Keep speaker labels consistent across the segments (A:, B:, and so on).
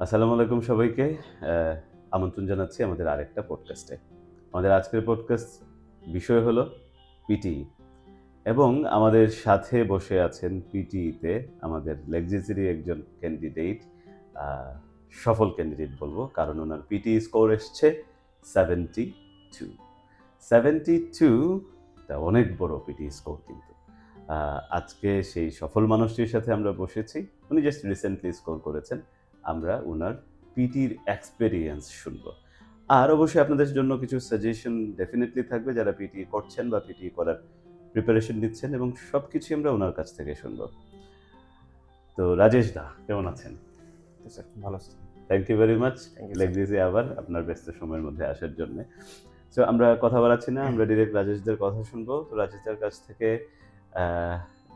A: আসসালামু আলাইকুম সবাইকে। আমন্ত্রণ জানাচ্ছি আমাদের আরেকটা পডকাস্টে। আমাদের আজকের পডকাস্ট বিষয় হলো পিটিই এবং আমাদের সাথে বসে আছেন পিটিইতে আমাদের লেকজিসেরই একজন ক্যান্ডিডেট, আ সফল ক্যান্ডিডেট বলব। কারণ উনার পিটিই স্কোর এসছে 72। 72 টা অনেক বড় পিটিই স্কোর কিন্তু। আজকে সেই সফল মানুষটির সাথে আমরা বসেছি। উনি জাস্ট রিসেন্টলি স্কোর করেছেন। আমরা উনার পিটির এক্সপেরিয়েন্স শুনবো। আর অবশ্যই আপনাদের জন্য কিছু সাজেশন ডেফিনিটলি থাকবে যারা পিটি করছেন বা পিটি করার প্রিপারেশন নিচ্ছেন এবং সবকিছুই আমরা উনার কাছ থেকে শুনবো। তো রাজেশ দা কেমন আছেন?
B: স্যার ভালো আছি।
A: Thank you very much
B: thank you sir.
A: লেকজিসে আবার আপনার ব্যস্ত সময়ের মধ্যে আসার জন্য। সো আমরা কথা বাড়াচ্ছি না, আমরা ডিরেক্ট রাজেশদের কথা শুনবো। তো রাজেশদের কাছ থেকে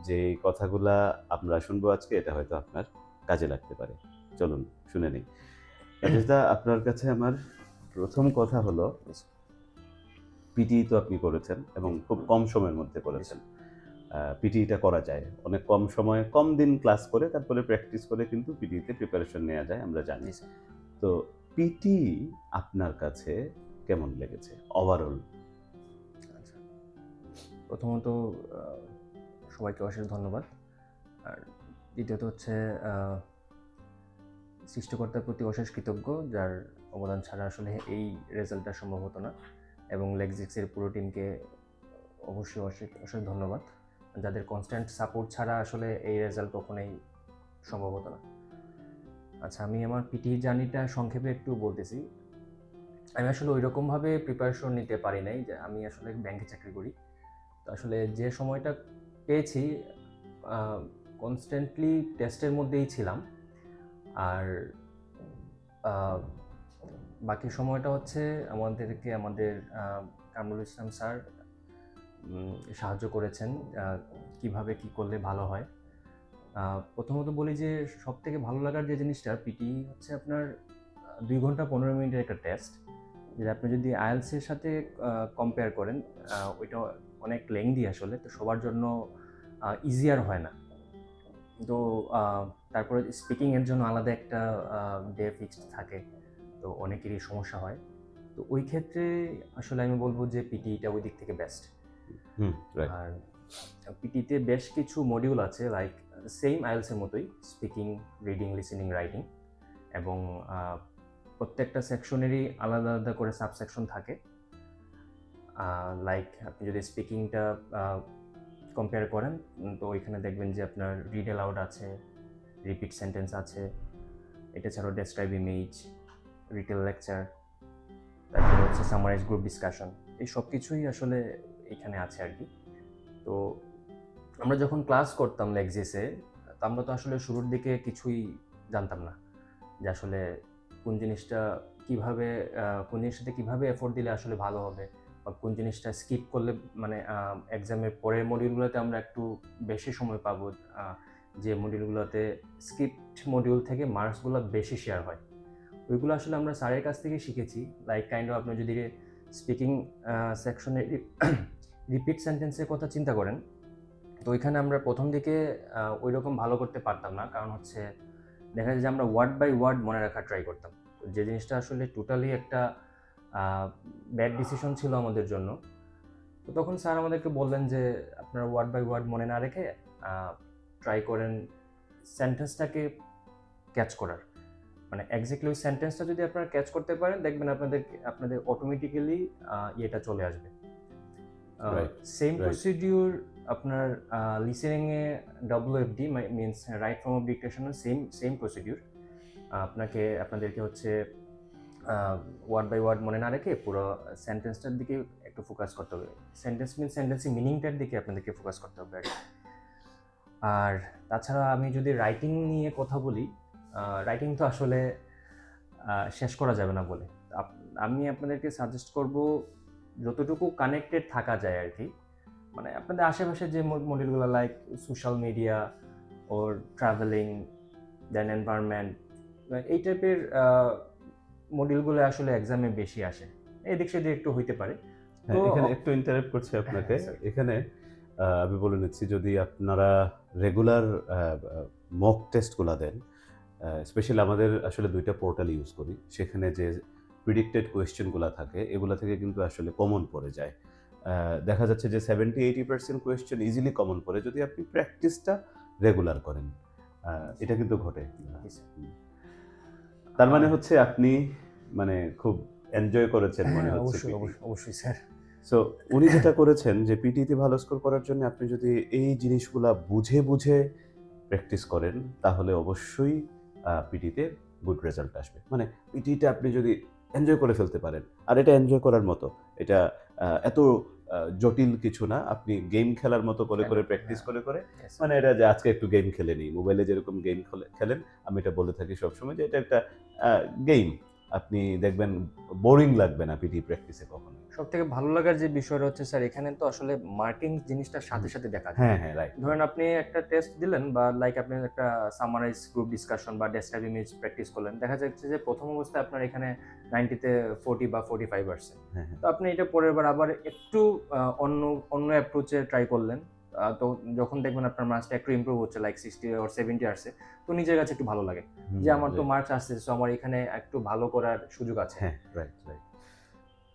A: যে কথাগুলা আমরা শুনবো আজকে এটা হয়তো আপনার কাজে লাগতে পারে। চলুন শুনে নিই। রাজেশ দা আপনার কাছে আমার প্রথম কথা হলো, পিটিই তো আপনি করেছেন এবং খুব কম সময়ের মধ্যে করেছেন। পিটিইটা করা যায়। অনেক কম সময়ে কম দিন ক্লাস করে তারপরে প্র্যাকটিস করে কিন্তু পিটিইতে প্রিপারেশন নেওয়া যায় আমরা জানি।
B: জি স্যার।
A: তো পিটিই আপনার কাছে কেমন লেগেছে ওভারঅল?
B: আচ্ছা। প্রথমত আ সবাইকে অশেষ ধন্যবাদ। আর দ্বিতীয়ত হচ্ছে আ সৃষ্টিকর্তার প্রতি অশেষ কৃতজ্ঞ, যার অবদান ছাড়া আসলে এই রেজাল্টটা সম্ভব হতো না। এবং লেক্সিক্সের পুরো টিমকে অবশ্যই অশেষ ধন্যবাদ। যাদের কনস্ট্যান্ট সাপোর্ট ছাড়া আসলে এই রেজাল্ট কখনোই সম্ভব হতো না। আচ্ছা, আমি আমার পিটি জার্নিটা সংক্ষেপে একটু বলতেছি। আমি আসলে ঐরকমভাবে প্রিপারেশন নিতে পারি নাই। যে আমি আসলে ব্যাংকে চাকরি করি। তো আসলে যে সময়টা পেয়েছি আ কনস্ট্যান্টলি টেস্টের মধ্যেই ছিলাম। আর আ বাকি সময়টা হচ্ছে আমাদেরকে আমাদের কামরুল ইসলাম স্যার সাহায্য করেছেন কীভাবে কী করলে ভালো হয়। প্রথমত বলি যে সবথেকে ভালো লাগার যে জিনিসটা পিটি হচ্ছে আপনার ২ ঘন্টা ১৫ মিনিটের একটা টেস্ট। যেটা আপনি যদি IELTS এর সাথে কম্পেয়ার করেন, ওইটা অনেক লেংদি আসলে। তো সবার জন্য ইজিয়ার হয় না। তো তারপরে স্পিকিং এর জন্য আলাদা একটা ডে ফিক্সড থাকে। তো অনেকেরই সমস্যা হয়। তো ওই ক্ষেত্রে আসলে আমি বলব যে পিটিটা ওই দিক থেকে বেস্ট।
A: রাইট।
B: আর পিটিতে বেশ কিছু মডিউল আছে, লাইক সেম IELTS এর মতোই স্পিকিং, রিডিং, লিসেনিং, রাইটিং। এবং প্রত্যেকটা সেকশনেরই আলাদা আলাদা করে সাবসেকশন থাকে। লাইক আপনি যদি স্পিকিংটা কম্পেয়ার করেন, তো ওইখানে দেখবেন যে আপনার রিড অ্যালাউড আছে, রিপিট সেন্টেন্স আছে, এটা ছাড়াও ডেসক্রাইব ইমেজ, রিটেল লেকচার, তারপরে হচ্ছে সামারাইজ গ্রুপ ডিসকাশন। এই সব কিছুই আসলে এখানে আছে আর কি। তো আমরা যখন ক্লাস করতাম লেক্সিসে, তো আমরা তো আসলে শুরুর দিকে কিছুই জানতাম না যে আসলে কোন জিনিসটা কীভাবে কোন জিনিসটাতে কীভাবে এফোর্ট দিলে আসলে ভালো হবে, বা কোন জিনিসটা স্কিপ করলে মানে এক্সামের পরের মডিউলগুলোতে আমরা একটু বেশি সময় পাবো, যে মডিউলগুলোতে স্কিপড মডিউল থেকে মার্কসগুলো বেশি শেয়ার হয়। ওইগুলো আসলে আমরা স্যারের কাছ থেকে শিখেছি। লাইক কাইন্ড অফ আপনি যদি স্পিকিং সেকশনে রিপিট সেন্টেন্সের কথা চিন্তা করেন, তো ওইখানে আমরা প্রথম দিকে ওইরকম ভালো করতে পারতাম না। কারণ হচ্ছে দেখা যায় যে আমরা ওয়ার্ড বাই ওয়ার্ড মনে রাখার ট্রাই করতাম। যে জিনিসটা আসলে টোটালি একটা ব্যাড ডিসিশন ছিল আমাদের জন্য। তো তখন স্যার আমাদেরকে বললেন যে আপনারা ওয়ার্ড বাই ওয়ার্ড মনে না রেখে ট্রাই করেন সেন্টেন্সটাকে ক্যাচ করার। মানে এক্স্যাক্টলি ওই সেন্টেন্সটা যদি আপনারা ক্যাচ করতে পারেন, দেখবেন আপনাদের অটোমেটিক্যালি ইয়েটা চলে আসবে।
A: Right,
B: same
A: right.
B: প্রসিডিউর আপনার লিসেনিংয়ে WFD means write from of ডিকটেশনের সেম প্রসিডিউর। আপনাদেরকে হচ্ছে ওয়ার্ড বাই ওয়ার্ড মনে না রেখে পুরো সেন্টেন্সটার দিকে একটু ফোকাস করতে হবে। সেন্টেন্সের মিনিংটার দিকে আপনাদেরকে ফোকাস করতে হবে আর কি। আর তাছাড়া আমি যদি রাইটিং নিয়ে কথা বলি, রাইটিং তো আসলে শেষ করা যাবে না বলে। আমি আপনাদেরকে সাজেস্ট করব যতটুকু কানেক্টেড থাকা যায় আর কি। মানে আপনাদের আশেপাশে যে মডিউলগুলো লাইক সোশ্যাল মিডিয়া ওর ট্রাভেলিং, দেন এনভায়রনমেন্ট, এই টাইপের মডিউলগুলো আসলে এক্সামে বেশি আসে। এদিক সেদিক একটু হইতে পারে। তো
A: এখানে একটু ইন্টারাপ্ট করছি আপনাকে।
B: স্যার।
A: এখানে আমি বলে নিচ্ছি যদি আপনারা রেগুলার মক টেস্টগুলা দেন, স্পেশালি আমাদের আসলে 2টা পোর্টাল ইউজ করি, সেখানে যে প্রিডিক্টেড কোয়েশ্চেনগুলো থাকে এগুলো থেকে কিন্তু আসলে কমন পড়ে যায়। দেখা যাচ্ছে যে 70-80% কোয়েশ্চেন ইজিলি কমন পড়ে যদি আপনি প্র্যাকটিসটা রেগুলার করেন। এটা কিন্তু ঘটে।
B: জি স্যার।
A: হুম। তার মানে হচ্ছে আপনি মানে খুব এনজয় করেছেন মনে
B: হ্যাঁ,
A: হচ্ছে
B: অবশ্যই,
A: পিটি।
B: অবশ্যই, অবশ্যই স্যার।
A: সো উনি যেটা করেছেন যে পিটিতে ভালো স্কোর করার জন্য আপনি যদি এই জিনিসগুলা বুঝে, বুঝে প্র্যাকটিস করেন তাহলে অবশ্যই পিটিতে গুড রেজাল্ট আসবে। মানে পিটিটা আপনি যদি এনজয় করে ফেলতে পারেন, আর এটা এনজয় করার মতো। এটা এত জটিল কিছু না। আপনি গেম খেলার মতো করে, করে প্র্যাকটিস
B: হ্যাঁ,
A: করে, করে
B: yes,
A: মানে এটা যে আজকে একটু গেম খেলে নিই। মোবাইলে যেরকম গেম খেলেন, আমি এটা বলে থাকি সবসময় যে এটা একটা আ গেম। আপনি দেখবেন বোরিং লাগবে না পিটি প্র্যাকটিসে কখনোই।
B: সবথেকে ভালো লাগার যে বিষয়টা হচ্ছে স্যার, এখানে তো আসলে মার্কিং জিনিসটার সাথে,
A: হুম।
B: সাথে দেখা যায়।
A: হ্যাঁ, হ্যাঁ, রাইট।
B: ধরেন আপনি একটা টেস্ট দিলেন বা লাইক আপনি একটা সামারাইজ গ্রুপ ডিসকাশন বা ডেসক্রাইব ইমেজ প্র্যাকটিস করলেন। দেখা যাচ্ছে যে প্রথম অবস্থায় আপনার এখানে 90 তে 40 বা 45 আসছে।
A: হ্যাঁ, হ্যাঁ।
B: তো আপনি এটা পরের বার আবার একটু অন্য অ্যাপ্রোচে ট্রাই করলেন। তো যখন দেখবেন আপনার মার্কসটা একটু ইমপ্রুভ হচ্ছে লাইক 60 অর 70 আসছে, তো নিজের কাছে একটু ভালো লাগে।
A: হুম,
B: যে আমার তো
A: রাইট।
B: মার্কস আসছে, সো আমার এখানে একটু ভালো করার সুযোগ আছে।
A: হ্যাঁ, রাইট, রাইট।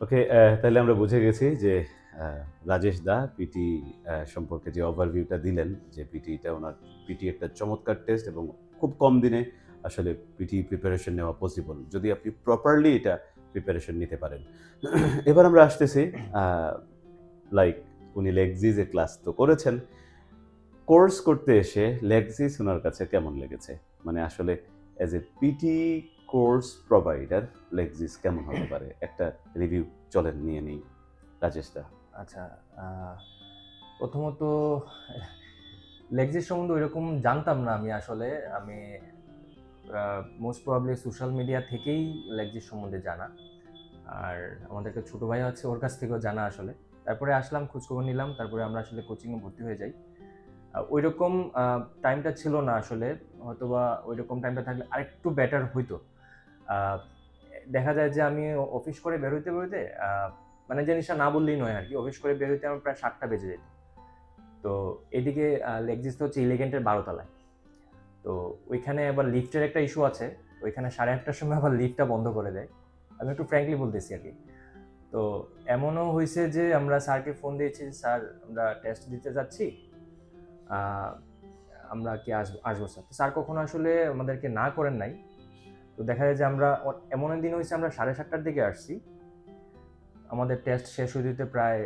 A: ওকে, তাইলে আমরা বুঝে গেছি যে আ রাজেশ দা পিটি সম্পর্কে যে ওভারভিউটা দিলেন যে পিটিটা উনার পিটি একটা চমৎকার টেস্ট এবং খুব কম দিনে আসলে পিটি প্রিপারেশন নেওয়া পসিবল যদি আপনি প্রপারলি এটা প্রিপারেশন নিতে পারেন। এবার আমরা আসতেছি আ লাইক উনি লেগজিজে ক্লাস তো করেছেন। কোর্স করতে এসে লেগজিস উনার কাছে কেমন লেগেছে? মানে আসলে as a PT course provider Lexis কেমন হতে পারে? একটা রিভিউ চলেন নিয়ে নেই রাজেশ দা।
B: আচ্ছা, আ প্রথমত লেগজিস সম্বন্ধে ঐরকম জানতাম না আমি আসলে। আমি মোস্ট প্রবাবলি সোশ্যাল মিডিয়া থেকেই লেগজিস সম্বন্ধে জানা। আর আমাদের একটা ছোট ভাই আছে, ওর কাছ থেকেও জানা আসলে। তারপরে আসলাম, খোঁজখবর নিলাম। তারপরে আমরা আসলে কোচিংয়ে ভর্তি হয়ে যাই। ঐরকম টাইমটা ছিল না আসলে। হয়তোবা ঐরকম টাইমটা থাকলে আরেকটু বেটার হইতো। আ দেখা যায় যে আমি অফিস করে বের হইতে, বের হইতে মানে জিনিসটা না বললেই নয় আরকি। অফিস করে বের হইতে আমার প্রায় ৭ঃ০০ বেজে যেত। তো এদিকে লেগজিস তো হচ্ছে এলিগেন্টের ১২ তলায়। তো ওইখানে আবার লিফটের একটা ইস্যু আছে। ওইখানে ৮:৩০ টার সময় আবার লিফটটা বন্ধ করে দেয়। আমি একটু ফ্র্যাঙ্কলি বলতেছি আরকি। তো এমনও হইছে যে আমরা স্যারকে ফোন দিয়েছি, "স্যার আমরা টেস্ট দিতে যাচ্ছি। আ আমরা কি আসবো স্যার?" তো স্যার কখনো আসলে আমাদেরকে না করেন নাই। তো দেখা যায় যে আমরা এমন একদিন হইছে আমরা ৭:৩০ টার দিকে আসছি। আমাদের টেস্ট শেষ হইতে, হইতে প্রায়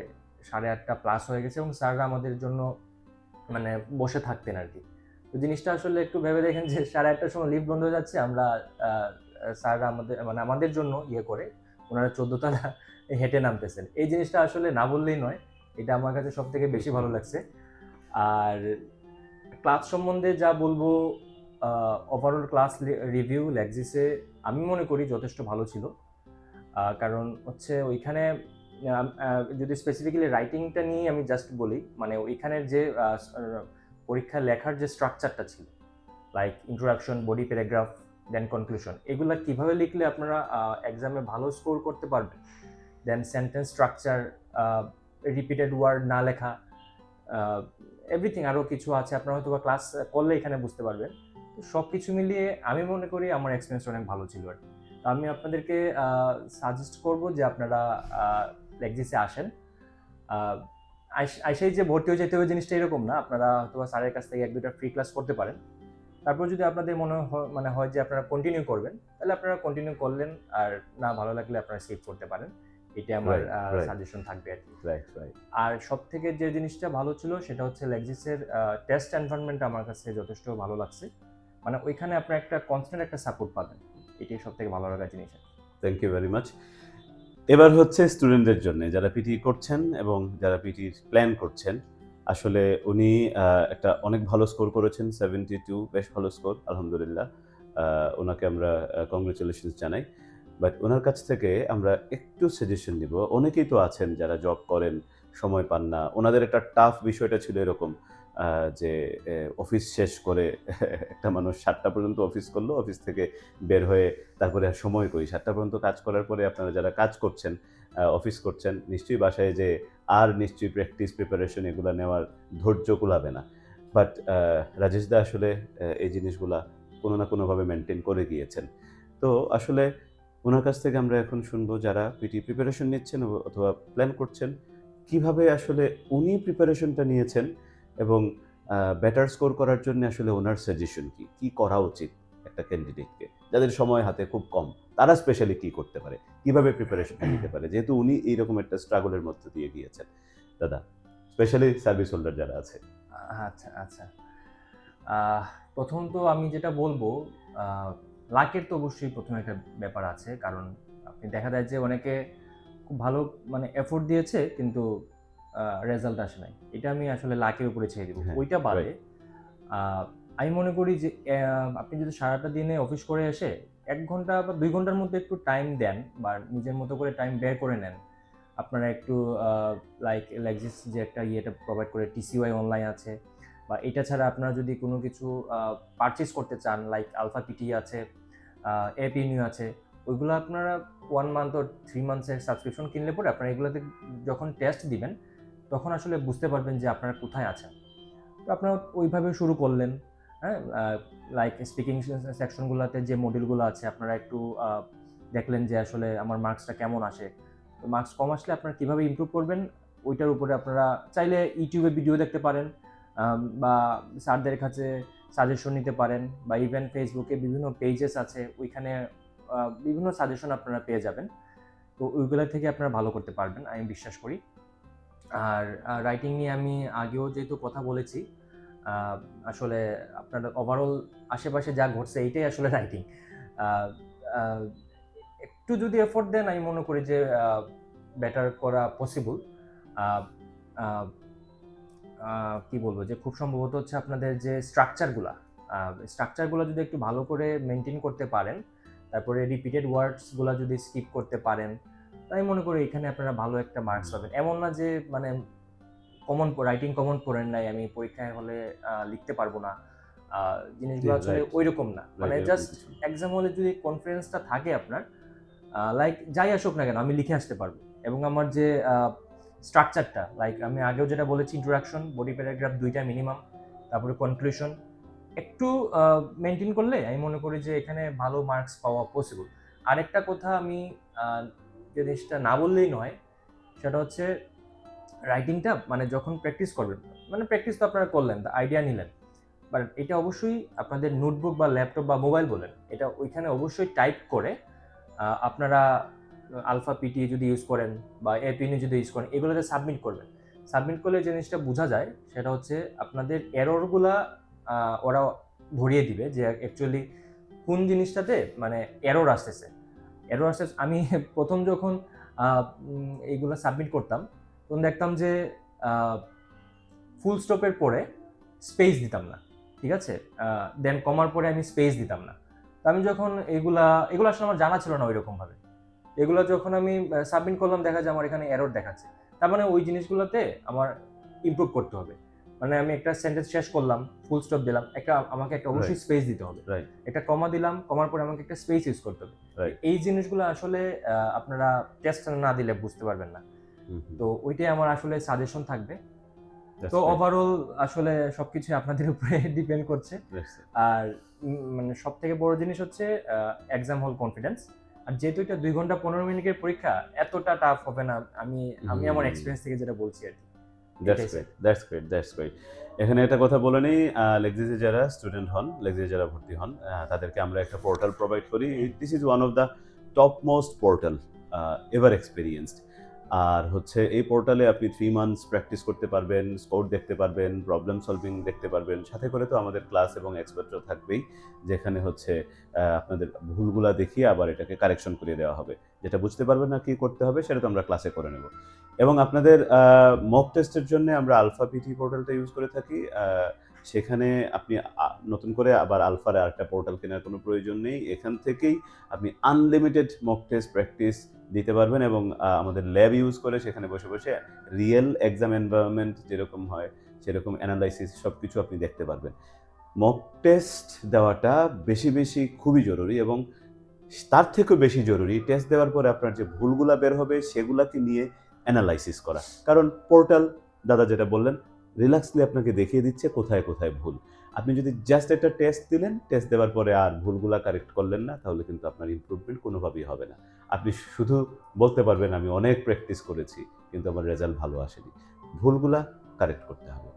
B: 8:30 প্লাস হয়ে গেছে এবং স্যাররা আমাদের জন্য মানে বসে থাকতেন আরকি। তো জিনিসটা আসলে একটু ভেবে দেখেন যে 8:30 সময় লিফট বন্ধ হয়ে যাচ্ছে। আমরা আ স্যাররা আমাদের জন্য ইয়ে করে উনারা ১৪ তলা হেঁটে নামতেছেন। এই জিনিসটা আসলে না বললেই নয়। এটা আমার কাছে সবথেকে বেশি ভালো লাগছে। আর ক্লাস সম্বন্ধে যা বলবো, আ ওভারঅল ক্লাস রিভিউ লেক্সিসে আমি মনে করি যথেষ্ট ভালো ছিল। কারণ হচ্ছে ওইখানে আম আ যদি স্পেসিফিক্যালি রাইটিংটা নিয়ে আমি জাস্ট বলি, মানে ওইখানের যে পরীক্ষায় লেখার যে স্ট্রাকচারটা ছিল, like introduction, body paragraph, then conclusion. এগুলা কিভাবে লিখলে আপনারা এক্সামে ভালো স্কোর করতে পারবেন। দেন সেন্টেন্স স্ট্রাকচার, আ রিপিটেড ওয়ার্ড না লেখা, আ এভরিথিং আরো কিছু আছে আপনারা হয়তোবা ক্লাস করলে এখানে বুঝতে পারবেন। তো সবকিছু মিলিয়ে আমি মনে করি আমার এক্সপেরিয়েন্সটা অনেক ভালো ছিল আরকি। তো আমি আপনাদেরকে সাজেস্ট করব যে আপনারা আ লেক্সিসে আসেন। আ আইসাই যে ভর্তি হয়ে যেতে হবে জিনিসটা এরকম না। আপনারা হয়তোবা স্যারের কাছ থেকে ১-২ টা ফ্রি ক্লাস করতে পারেন। তারপর যদি আপনাদের মনে মানে হয় যে আপনারা কন্টিনিউ করবেন, তাহলে আপনারা কন্টিনিউ করলেন। আর না ভালো লাগলে আপনারা স্কিপ করতে পারেন। এটাই আমার
A: রাইট, রাইট,
B: সাজেশন থাকবে আরকি।
A: Right, right.
B: আর সবথেকে যে জিনিসটা ভালো ছিল সেটা হচ্ছে লেক্সিসের টেস্ট এনভায়রনমেন্ট আমার কাছে যথেষ্ট ভালো লাগছে। মানে ওইখানে আপনার একটা কনস্ট্যান্ট একটা সাপোর্ট পাবেন। এটাই সবথেকে ভালো লাগার জিনিস আরকি।
A: Thank you very much. এবার হচ্ছে স্টুডেন্টদের জন্যে যারা পিটি করছেন এবং যারা পিটির প্ল্যান করছেন। আসলে উনি একটা অনেক ভালো স্কোর করেছেন 72, বেশ ভালো স্কোর আলহামদুলিল্লাহ। আ উনাকে আমরা কংগ্রাচুলেশনস জানাই। বাট উনার কাছ থেকে আমরা একটু সাজেশন নিবো। অনেকেই তো আছেন যারা জব করেন, সময় পান না। উনাদের একটা টাফ বিষয়টা ছিল এরকম আ যে অফিস শেষ করে একটা মানুষ ৭ঃ০০ পর্যন্ত অফিস করলো। অফিস থেকে বের হয়ে তারপরে আর সময় কই। ৭ঃ০০ পর্যন্ত কাজ করার পরে আপনারা যারা কাজ করছেন, অফিস করছেন, নিশ্চয়ই বাসায় যেয়ে আর নিশ্চয়ই প্র্যাকটিস, প্রিপারেশন এগুলা নেওয়ার ধৈর্য কুলাবে না। বাট রাজেশ দা আসলে এই জিনিসগুলা কোনো না কোনোভাবে মেনটেন করে গিয়েছেন। তো আসলে ওনার কাছ থেকে আমরা এখন শুনবো যারা পিটি প্রিপারেশন নিচ্ছেন অথবা প্ল্যান করছেন, কিভাবে আসলে উনি প্রিপারেশনটা নিয়েছেন এবং বেটার স্কোর করার জন্য আসলে ওনার সাজেশন কি? কি করা উচিত একটা ক্যান্ডিডেটকে? যাদের সময় হাতে খুব কম, তারা স্পেশালি কি করতে পারে? কিভাবে প্রিপারেশনটা নিতে পারে? যেহেতু উনি এইরকম একটা স্ট্রাগলের মধ্য দিয়ে গিয়েছেন। দাদা, স্পেশালি সার্ভিস হোল্ডার যারা আছে।
B: আচ্ছা, আচ্ছা। আহ প্রথমত আমি যেটা বলবো, লাকের তো অবশ্যই ১ম একটা ব্যাপার আছে। কারণ আপনি দেখা যায় যে অনেকে খুব ভালো মানে এফোর্ট দিয়েছে কিন্তু রেজাল্ট আসে নাই। এটা আমি আসলে লাকের উপরে ছেড়ে দিব।
A: হ্যাঁ,
B: ওইটা বাদে
A: রাইট।
B: আমি মনে করি যে আপনি যদি সারাটা দিনে অফিস করে এসে ১ ঘন্টা বা ২ ঘন্টার মধ্যে একটু টাইম দেন বা নিজের মতো করে টাইম বের করে নেন। আপনারা একটু Lexis যে একটা ইয়েটা প্রোভাইড করে TCY অনলাইন আছে, বা এটা ছাড়া আপনারা যদি কোনো কিছু পারচেজ করতে চান লাইক আলফা পিটি আছে, এপিনিউ আছে, ওইগুলো আপনারা 1 মান্থ অর 3 মান্থসের সাবস্ক্রিপশন কিনলে পরে আপনারা এগুলোতে যখন টেস্ট দিবেন তখন আসলে বুঝতে পারবেন যে আপনারা কোথায় আছেন। তো আপনারা ওইভাবে শুরু করলেন, হ্যাঁ? লাইক স্পিকিং সেকশনগুলোতে যে মডিউলগুলো আছে আপনারা একটু দেখলেন যে আসলে আমার মার্কসটা কেমন আসে। তো মার্কস কম আসলে আপনারা কীভাবে ইমপ্রুভ করবেন ওইটার উপরে আপনারা চাইলে ইউটিউবে ভিডিও দেখতে পারেন, বা স্যারদের কাছে সাজেশন নিতে পারেন, বা ইভেন ফেসবুকে বিভিন্ন পেজেস আছে, ওইখানে বিভিন্ন সাজেশন আপনারা পেয়ে যাবেন। তো ওইগুলা থেকে আপনারা ভালো করতে পারবেন আমি বিশ্বাস করি। আর রাইটিং নিয়ে আমি আগেও যেহেতু কথা বলেছি, আসলে আপনার ওভারঅল আশেপাশে যা ঘটছে এইটাই আসলে রাইটিং। আ আ একটু যদি এফোর্ট দেন আমি মনে করি যে বেটার করা পসিবল। আ আ আ কি বলবো যে খুব সম্ভবত হচ্ছে আপনাদের যে স্ট্রাকচারগুলা যদি একটু ভালো করে মেইনটেইন করতে পারেন, তারপরে রিপিটেড ওয়ার্ডসগুলা যদি স্কিপ করতে পারেন, আমি মনে করি এখানে আপনারা ভালো একটা মার্কস
A: হুম।
B: পাবেন। এমন না যে মানে রাইটিং কমন পড়েন নাই, আমি পরীক্ষায় হলে লিখতে পারবো না। আ
A: জি,
B: জিনিসগুলো আসলে
A: রাইট,
B: ঐরকম না।
A: রাইট
B: মানে
A: এরকম
B: জাস্ট
A: কিছু না।
B: এক্সাম হলে যদি কনফিডেন্সটা থাকে আপনার, লাইক যাই আসুক না কেন আমি লিখে আসতে পারবো। এবং আমার যে স্ট্রাকচারটা লাইক আমি আগেও যেটা বলেছি, ইন্ট্রোডাকশন, বডি প্যারাগ্রাফ ২ টা মিনিমাম, তারপরে কনক্লুশন একটু মেইনটেইন করলে আমি মনে করি যে এখানে ভালো মার্কস পাওয়া পসিবল। আরেকটা কথা আমি আ জিনিসটা না বললেই নয়, সেটা হচ্ছে রাইটিংটা মানে যখন প্র্যাকটিস করবেন, মানে প্র্যাকটিস তো আপনারা করলেন, আইডিয়া নিলেন। বাট এটা অবশ্যই আপনাদের নোটবুক বা ল্যাপটপ বা মোবাইল বলেন, এটা ওইখানে অবশ্যই টাইপ করে আপনারা আলফা পিটি যদি ইউজ করেন বা এপিনি যদি ইউজ করেন, এগুলোতে সাবমিট করবেন। সাবমিট করলে যে জিনিসটা বোঝা যায় সেটা হচ্ছে আপনাদের এররগুলা ওরা ধরিয়ে দিবে যে অ্যাকচুয়ালি কোন জিনিসটাতে মানে এরর আসতেছে। আমি ১ম যখন আ এইগুলা সাবমিট করতাম, তখন দেখতাম যে আ ফুল স্টপের পরে স্পেস দিতাম না। ঠিক আছে? দেন কমার পরে আমি স্পেস দিতাম না। তো আমি যখন এগুলা আসলে আমার জানা ছিল না ঐরকমভাবে। এগুলা যখন আমি সাবমিট করলাম দেখা যায় আমার এখানে এরর দেখাচ্ছে। তার মানে ওই জিনিসগুলোতে আমার ইমপ্রুভ করতে হবে। মানে আমি একটা সেন্টেন্স শেষ করলাম, ফুল স্টপ দিলাম। আমাকে একটা অবশ্যই
A: রাইট,
B: স্পেস দিতে হবে।
A: রাইট,
B: একটা কমা দিলাম, কমার পরে আমাকে একটা স্পেস ইউজ করতে হবে।
A: রাইট।
B: এই জিনিসগুলো আসলে আপনারা টেস্ট না দিলে বুঝতে পারবেন না।
A: হুম, হুম।
B: তো ওইটাই আমার আসলে সাজেশন থাকবে। তো
A: দ্যাটস গ্রেট,
B: ওভারঅল আসলে সবকিছুই আপনাদের উপরে ডিপেন্ড করছে।
A: That's it.
B: আর মানে সবথেকে বড় জিনিস হচ্ছে এক্সাম হল কনফিডেন্স। আর যেহেতু এটা ২ ঘন্টা ১৫ মিনিটের পরীক্ষা, এতটা টাফ হবে না। আমি আমি আমার
A: হুম।
B: এক্সপেরিয়েন্স থেকে যেটা বলছি আরকি।
A: দ্যাটস
B: এটাই sir.
A: Great, that's great, that's great. এখানে একটা কথা বলে নেই, লেক্সিসে যারা স্টুডেন্ট হন, লেক্সিসে যারা ভর্তি হন, তাদেরকে আমরা একটা পোর্টাল প্রোভাইড করি। This is one of the top most portal ever experienced. আর হচ্ছে এই পোর্টালে আপনি 3 মান্থস প্র্যাকটিস করতে পারবেন, স্কোর দেখতে পারবেন, প্রবলেম সলভিং দেখতে পারবেন। সাথে করে তো আমাদের ক্লাস এবং এক্সপার্টরা থাকবেই, যেখানে হচ্ছে আপনাদের ভুলগুলা দেখিয়ে আবার এটাকে কারেকশন করিয়ে দেওয়া হবে। যেটা বুঝতে পারবেন না কি করতে হবে সেটা তো আমরা ক্লাসে করে নেব। এবং আপনাদের মক টেস্টের জন্য আমরা আলফা পিটি পোর্টালটা ইউজ করে থাকি। সেখানে আপনি নতুন করে আবার আলফার আরেকটা পোর্টাল কেনার কোনো প্রয়োজন নেই। এখান থেকেই আপনি আনলিমিটেড মক টেস্ট প্র্যাকটিস দিতে পারবেন এবং আমাদের ল্যাব ইউজ করে সেখানে বসে, বসে রিয়েল এক্সাম এনভায়রনমেন্ট যেরকম হয় সেরকম অ্যানালাইসিস সবকিছু আপনি দেখতে পারবেন। মক টেস্ট দেওয়াটা বেশি, বেশি খুবই জরুরি এবং তার থেকেও বেশি জরুরি টেস্ট দেওয়ার পরে আপনার যে ভুলগুলা বের হবে সেগুলাকে নিয়ে অ্যানালাইসিস করা। কারণ পোর্টাল দাদা যেটা বললেন, রিল্যাক্সলি আপনাকে দেখিয়ে দিচ্ছে কোথায়, কোথায় ভুল। আপনি যদি জাস্ট একটা টেস্ট দিলেন, টেস্ট দেওয়ার পরে আর ভুলগুলা কারেক্ট করলেন না, তাহলে কিন্তু আপনার ইমপ্রুভমেন্ট কোনোভাবেই হবে না। আপনি শুধু বলতে পারবেন আমি অনেক প্র্যাকটিস করেছি কিন্তু আমার রেজাল্ট ভালো আসেনি। ভুলগুলা কারেক্ট করতে হবে।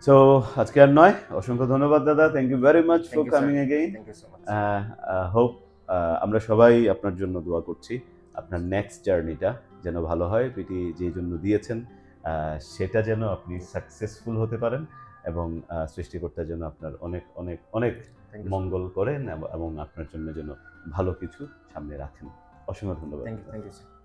A: সো আজকে আর নয়, অসংখ্য ধন্যবাদ দাদা, thank you very much for
B: thank you sir,
A: coming again.
B: Thank you so much.
A: Hope আমরা সবাই আপনার জন্য দোয়া করছি। আপনার নেক্সট জার্নিটা যেন ভালো হয়, পিটি যে জন্য দিয়েছেন সেটা যেন আপনি সাকসেসফুল হতে পারেন এবং সৃষ্টিকর্তা যেন আপনার অনেক অনেক অনেক
B: থ্যাংক ইউ,
A: মঙ্গল করেন এবং আপনার জন্য যেন ভালো কিছু সামনে রাখেন। অসংখ্য ধন্যবাদ।
B: Thank you sir.